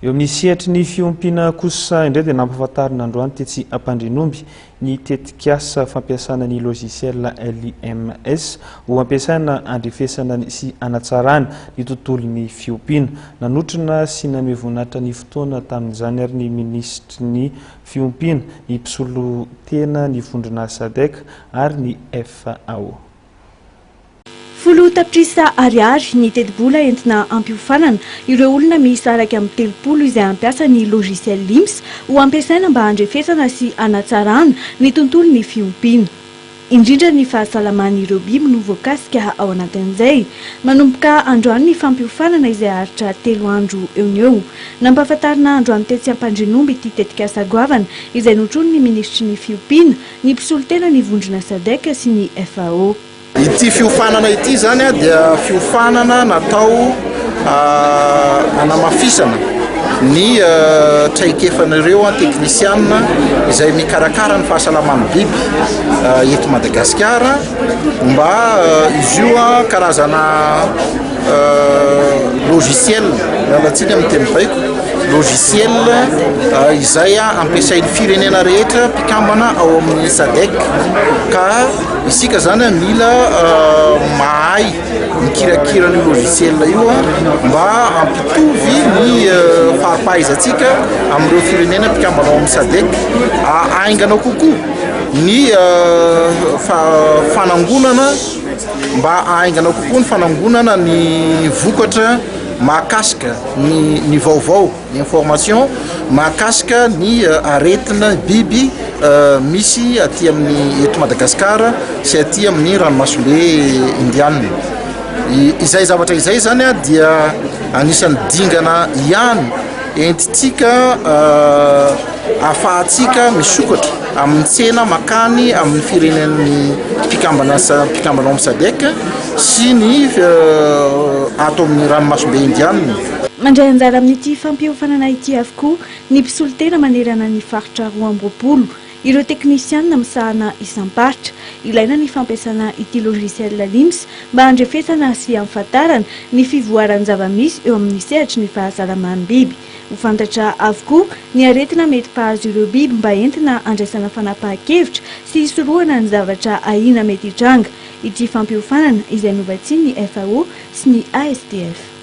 Eo amin'ny sehatra ny fiompiana kosa indray dia nampahafantarina androany tetsy Ampandrinomby ny tetikasa fampiasana ny logiciel LIMS ho ampiasaina andrefesana sy anatsarana ny tontolon'ny fiompiana. Nanotrona sy nanome voninahitra ny fotoana tamin'izany ary ny ministry ny fiompiana, ny mpisolo tena, ny vondrona SADC ary ny FAO. Folo tapitrisa ariary ny teti-bola entina ampiofanana ireo olona misaraka amin'ny telopolo izay ampiasa ny logiciel LIMS ho ampiasaina mba handrefesana sy anatsarana ny tontolon'ny fiompiana. Indrindra ny fahasalaman'ireo biby no voakasika ao anatin'izay. Manomboka androany ny fampiofanana izay aritra 3 andro eo. Nampahafantarina androany tetsy Ampandrinomby ity tetikasa goavana izay notrony ny ministry ny fiompiana, ny mpisolo tena, ny vondrona SADC sy ny FAO. Ity fiofanana ity zany dia fiofanana natao anamafisana ny traikefan'ireo teknisianina izay mikarakara ny fahasalaman'ny biby eto Madagasikara mba izy io karazana logiciel alatsika amin'ny teny baiko logiciel izay ampiasain'ny firenena rehetra mpikambana ao amin'ny SADC ka isika zany mila mahay mikirakira ny logiciel io mba ampitovy ny fahapaizantsika amin'ireo firenena mpikambana ao amin'ny SADC aingana kokoa ny fanangonana mba aingana kokoa ny fanangonana ny vokatra mahakasika ny vaovao ny information mahakasika ny aretina biby misy aty amin'ny eto Madagasikara sy aty amin'ny ranomasimbe indianina. Izay zavatra izay zany dia anisan'ny dingana ihany entitsika afahatsika misokatra amin'ny tsena makany amin'ny firenen'ny mpikambana amin'ny SADC sy ny ato amin'ny ranomasimbe indianina. Mandray anjara amin'ity fampiofanana ity avokoa ny mpisolo tena manerana ny faritra 12. Ireo teknisianina misahana isam-paritra ilaina ny fampiasana ity logiciel LIMS mba handrefesana sy ampahafantarana ny fivoaran'ny zava-misy eo amin'ny sehatra ny fahasalaman'ny biby. Ho fantatra avokoa ny aretina mety pahazo ireo biby mba entina andraisana fanapahan-kevitra sy hisorohana ny zavatra ahina mety hitranga. Ity fampiofanana izay novatsian'ny FAO sy ny ASTF.